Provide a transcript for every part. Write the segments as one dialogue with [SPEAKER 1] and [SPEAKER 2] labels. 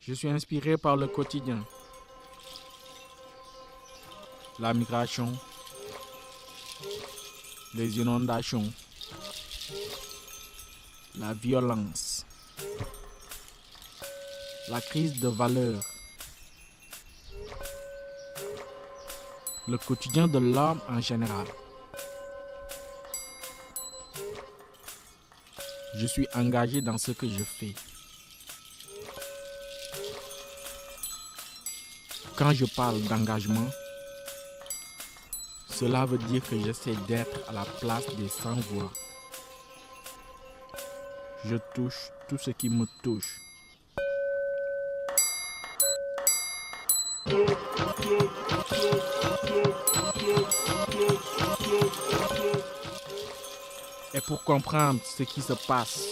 [SPEAKER 1] Je suis inspiré par le quotidien, la migration, les inondations, la violence, la crise de valeurs, le quotidien de l'homme en général. Je suis engagé dans ce que je fais. Quand je parle d'engagement, cela veut dire que j'essaie d'être à la place des sans-voix. Je touche tout ce qui me touche. Et pour comprendre ce qui se passe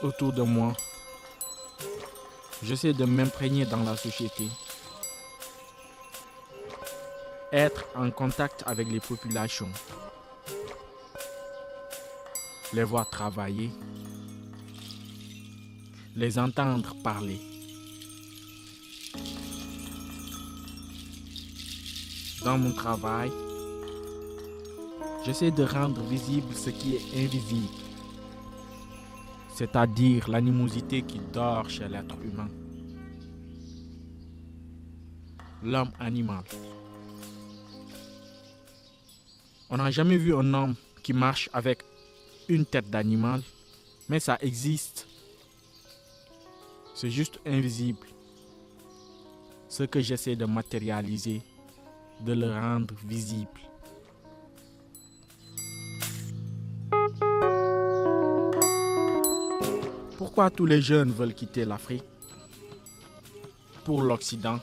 [SPEAKER 1] autour de moi, j'essaie de m'imprégner dans la société. Être en contact avec les populations, les voir travailler, les entendre parler. Dans mon travail, j'essaie de rendre visible ce qui est invisible, c'est-à-dire l'animosité qui dort chez l'être humain, l'homme animal. On n'a jamais vu un homme qui marche avec une tête d'animal, mais ça existe. C'est juste invisible. Ce que j'essaie de matérialiser, de le rendre visible. Pourquoi tous les jeunes veulent quitter l'Afrique? Pour l'Occident.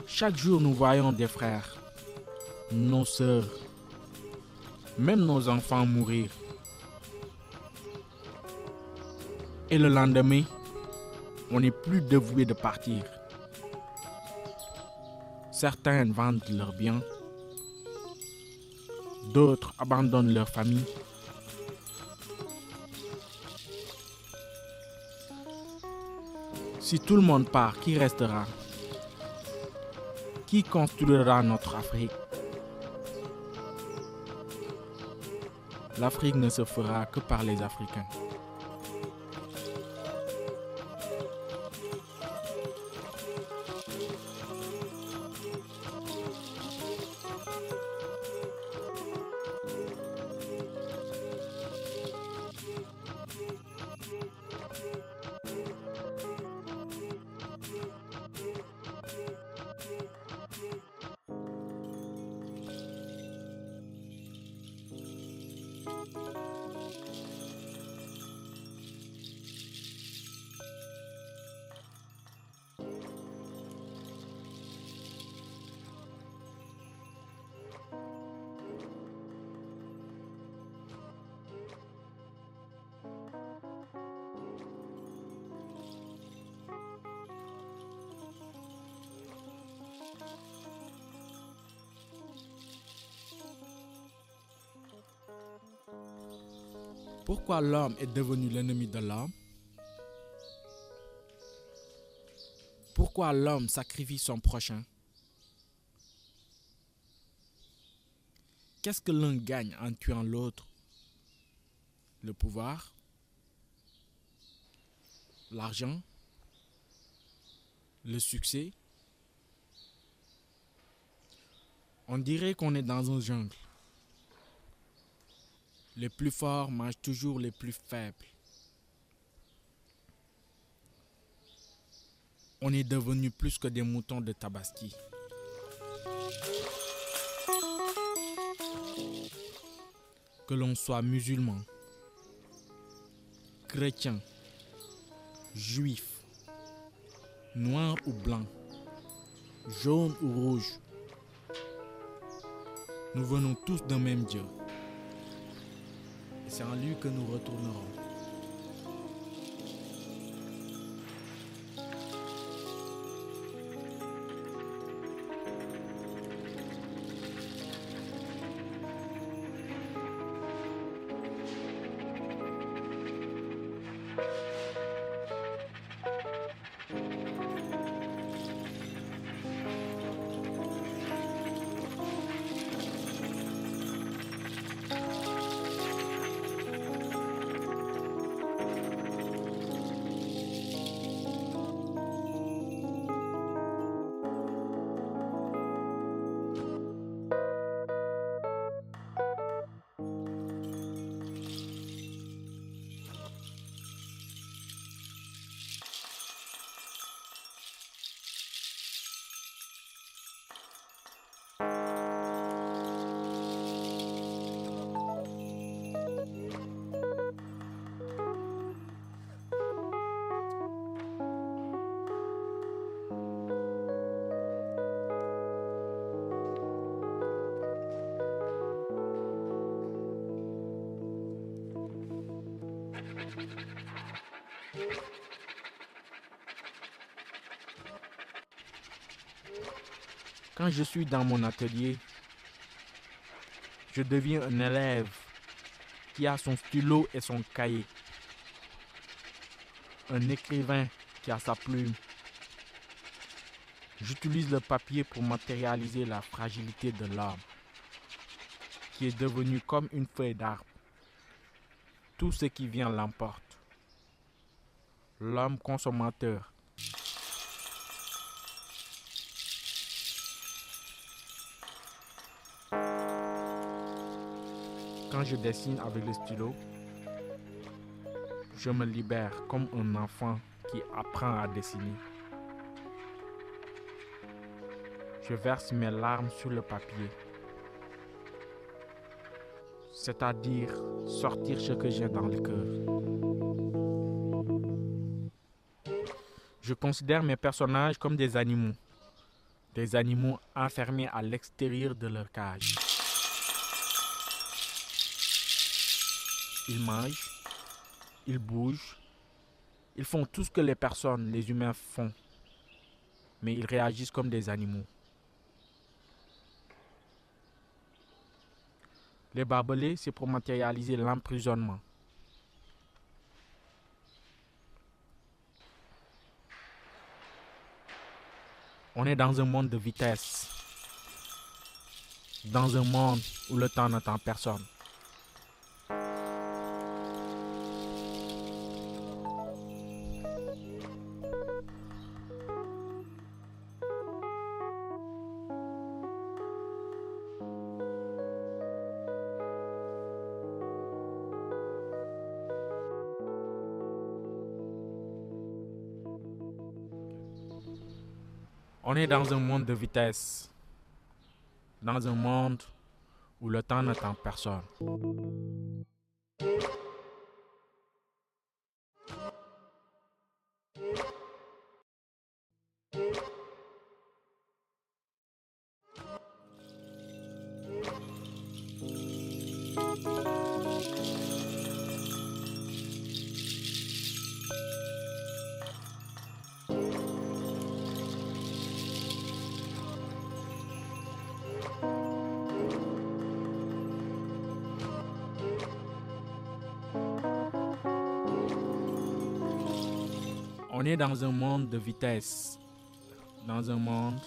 [SPEAKER 1] Chaque jour, nous voyons des frères, nos sœurs, même nos enfants mourir. Et le lendemain, on n'est plus dévoué de partir. Certains vendent leurs biens, d'autres abandonnent leur famille. Si tout le monde part, qui restera? Qui construira notre Afrique? L'Afrique ne se fera que par les Africains. Pourquoi l'homme est devenu l'ennemi de l'homme? Pourquoi l'homme sacrifie son prochain? Qu'est-ce que l'un gagne en tuant l'autre? Le pouvoir? L'argent? Le succès? On dirait qu'on est dans une jungle. Les plus forts mangent toujours les plus faibles. On est devenu plus que des moutons de Tabaski. Que l'on soit musulman, chrétien, juif, noir ou blanc, jaune ou rouge, nous venons tous d'un même Dieu. Et c'est en lui que nous retournerons. Quand je suis dans mon atelier, je deviens un élève qui a son stylo et son cahier. Un écrivain qui a sa plume. J'utilise le papier pour matérialiser la fragilité de l'homme, qui est devenu comme une feuille d'arbre. Tout ce qui vient l'emporte. L'homme consommateur. Quand je dessine avec le stylo, je me libère comme un enfant qui apprend à dessiner. Je verse mes larmes sur le papier, c'est-à-dire sortir ce que j'ai dans le cœur. Je considère mes personnages comme des animaux enfermés à l'extérieur de leur cage. Ils mangent, ils bougent, ils font tout ce que les humains font, mais ils réagissent comme des animaux. Les barbelés, c'est pour matérialiser l'emprisonnement. On est dans un monde de vitesse, dans un monde où le temps n'attend personne. On est dans un monde de vitesse, dans un monde où le temps n'attend personne. On est dans un monde de vitesse, dans un monde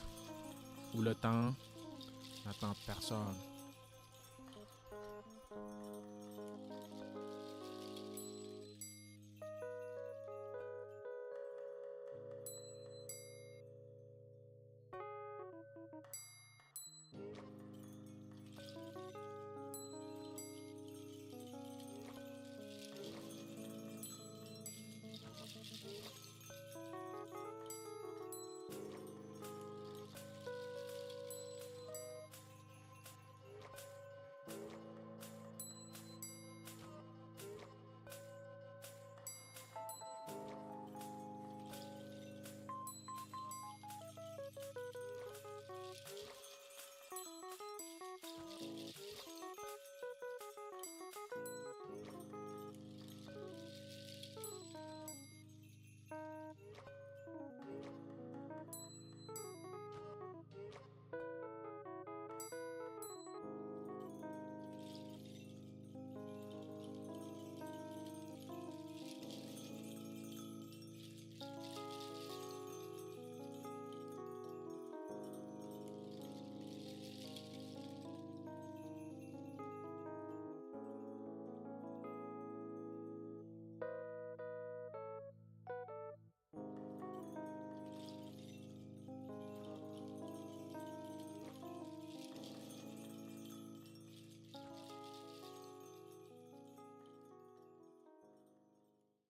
[SPEAKER 1] où le temps n'attend personne.